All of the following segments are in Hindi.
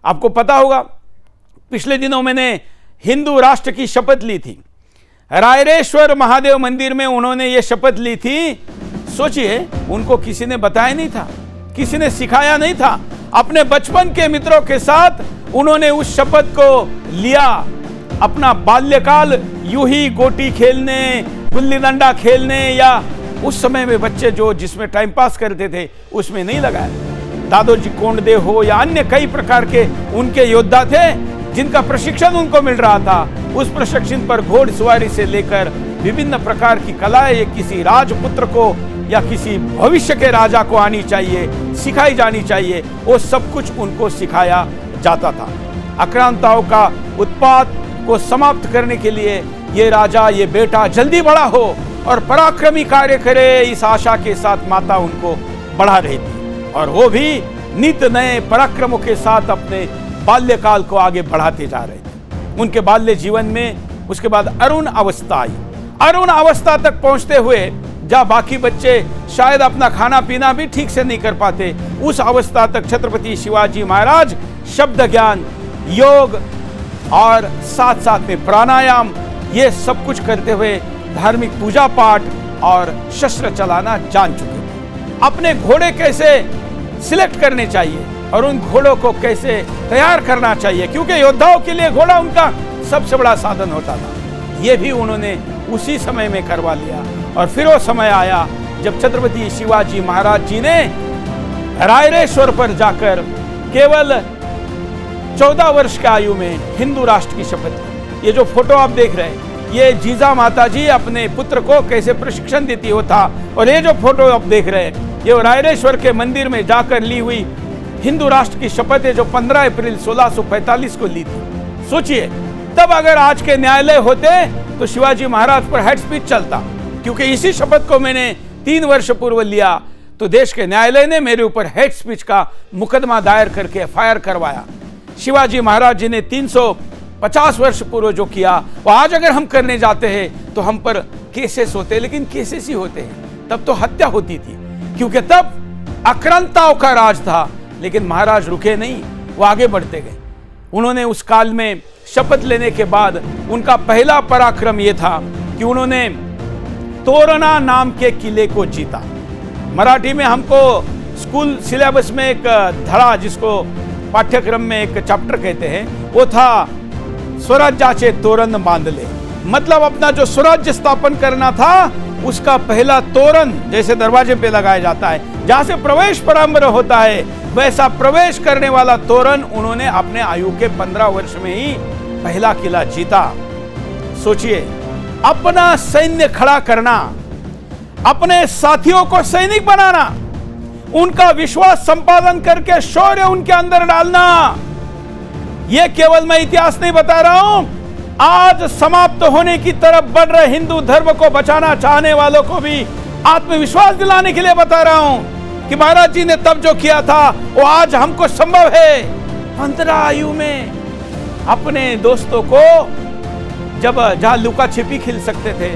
आपको पता होगा, पिछले दिनों मैंने हिंदू राष्ट्र की शपथ ली थी। रायरेश्वर महादेव मंदिर में उन्होंने ये शपथ ली थी। सोचिए, उनको किसी ने बताया नहीं था, किसी ने सिखाया नहीं था। अपने बचपन के मित्रों के साथ उन्होंने उस शपथ को लिया। अपना बाल्यकाल यूं ही गोटी खेलने, गुल्ली डंडा खेलने या उस समय में बच्चे जो जिसमें टाइम पास करते थे उसमें नहीं लगाया। दादोजी कोंडदेव हो या अन्य कई प्रकार के उनके योद्धा थे जिनका प्रशिक्षण उनको मिल रहा था। उस प्रशिक्षण पर घोड़सवारी से लेकर विभिन्न प्रकार की कलाएं ये किसी राजपुत्र को या किसी भविष्य के राजा को आनी चाहिए, सिखाई जानी चाहिए, वो सब कुछ उनको सिखाया जाता था। आक्रांताओं का उत्पात को समाप्त करने के लिए ये राजा, ये बेटा जल्दी बड़ा हो और पराक्रमी कार्य करे, इस आशा के साथ माता उनको बढ़ा रही थी। और वो भी नित नए पराक्रमों के साथ अपने बाल्यकाल को आगे बढ़ाते जा रहे थे। उनके बाल्य जीवन में उसके बाद अरुण अवस्था आई। अरुण अवस्था तक पहुंचते हुए जहां बाकी बच्चे शायद अपना खाना पीना भी ठीक से नहीं कर पाते, उस अवस्था तक छत्रपति शिवाजी महाराज शब्द ज्ञान, योग और साथ साथ में प्राणायाम, ये सब कुछ करते हुए धार्मिक पूजा पाठ और शस्त्र चलाना जान चुके थे। अपने घोड़े कैसे सिलेक्ट करने चाहिए और उन घोड़ों को कैसे तैयार करना चाहिए, क्योंकि योद्धाओं के लिए घोड़ा उनका सबसे बड़ा साधन होता था। ये भी उन्होंने उसी समय में करवा लिया। और फिर वो समय आया जब छत्रपति शिवाजी महाराज जी ने रायरेश्वर पर जाकर केवल 14 वर्ष की आयु में हिंदू राष्ट्र की शपथ ली। ये जो फोटो आप देख रहे हैं, ये जीजा माता जी अपने पुत्र को कैसे प्रशिक्षण देती होता, और ये जो फोटो आप देख रहे हैं, ये रायरेश्वर के मंदिर में जाकर ली हुई हिंदू राष्ट्र की शपथ है, जो 15 अप्रैल 1645 को ली थी। सोचिए, तब अगर आज के न्यायालय होते तो शिवाजी महाराज पर हेड स्पीच चलता, क्योंकि इसी शपथ को मैंने 3 वर्ष पूर्व लिया तो देश के न्यायालय ने मेरे ऊपर हेड स्पीच का मुकदमा दायर करके एफआईआर करवाया। शिवाजी महाराज जी ने 350 वर्ष पूर्व जो किया वो आज अगर हम करने जाते हैं तो हम पर केसेस होते हैं, लेकिन केसेस ही होते हैं। तब तो हत्या होती थी, क्योंकि तब आक्रांताओं का राज था। लेकिन महाराज रुके नहीं, वो आगे बढ़ते गए। उन्होंने उस काल में शपथ लेने के बाद उनका पहला पराक्रम यह था कि उन्होंने तोरणा नाम के किले को जीता। मराठी में हमको स्कूल सिलेबस में एक धड़ा, जिसको पाठ्यक्रम में एक चैप्टर कहते हैं, वो था स्वराज्याचे तोरण बांधले। मतलब अपना जो स्वराज्य स्थापन करना था उसका पहला तोरण, जैसे दरवाजे पे लगाया जाता है, जहां से प्रवेश प्रारंभ होता है, वैसा प्रवेश करने वाला तोरण उन्होंने अपने आयु के 15 वर्ष में ही पहला किला जीता। सोचिए, अपना सैन्य खड़ा करना, अपने साथियों को सैनिक बनाना, उनका विश्वास संपादन करके शौर्य उनके अंदर डालना। यह केवल मैं इतिहास नहीं बता रहा हूं, आज समाप्त होने की तरफ बढ़ रहे हिंदू धर्म को बचाना चाहने वालों को भी आत्मविश्वास दिलाने के लिए बता रहा हूं कि महाराज जी ने तब जो किया था वो आज हमको संभव है। 15 आयु में अपने दोस्तों को, जब जहां लुका छिपी खेल सकते थे,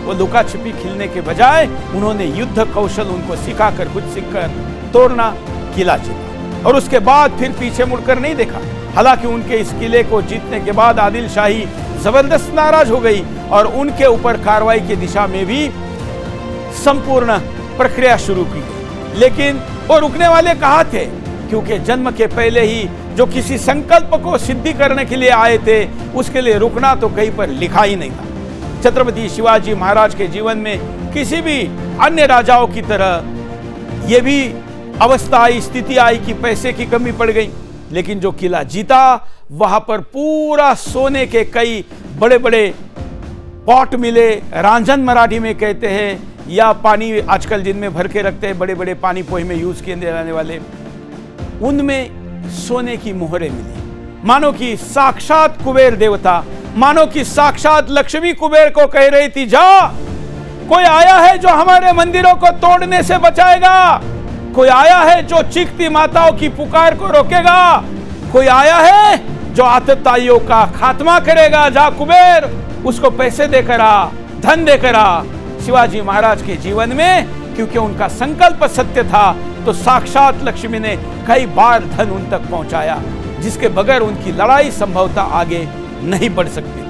वो लुका छिपी खेलने के बजाय उन्होंने युद्ध कौशल उनको सिखाकर, खुद सीखकर तोड़ना किला जीता। और उसके बाद फिर पीछे मुड़कर नहीं देखा। हालांकि उनके इस किले को जीतने के बाद आदिल शाही जबरदस्त नाराज हो गई और उनके ऊपर कार्रवाई की दिशा में भी संपूर्ण प्रक्रिया शुरू की गई। लेकिन वो रुकने वाले कहाँ थे, क्योंकि जन्म के पहले ही जो किसी संकल्प को सिद्धि करने के लिए आए थे, उसके लिए रुकना तो कहीं पर लिखा ही नहीं था। छत्रपति शिवाजी महाराज के जीवन में किसी भी अन्य राजाओं की तरह यह भी अवस्था आई, स्थिति आई कि पैसे की कमी पड़ गई। लेकिन जो किला जीता, वहां पर पूरा सोने के कई बड़े बड़े पॉट मिले, रांझन मराठी में कहते हैं, या पानी आजकल जिनमें भर के रखते हैं, बड़े बड़े पानी पोहे में यूज किए जाने वाले, उनमें सोने की मोहरें मिली। मानो कि साक्षात कुबेर देवता, मानो कि साक्षात लक्ष्मी कुबेर को कह रही थी, जा, कोई आया है जो हमारे मंदिरों को तोड़ने से बचाएगा, कोई आया है जो चीखती माताओं की पुकार को रोकेगा, कोई आया है जो आतताइयों का खात्मा करेगा। जा कुबेर, उसको पैसे देकर आ, धन देकर आ। शिवाजी महाराज के जीवन में क्योंकि उनका संकल्प सत्य था, तो साक्षात लक्ष्मी ने कई बार धन उन तक पहुंचाया। जिसके बगैर उनकी लड़ाई संभवतः आगे नहीं बढ़ सकती।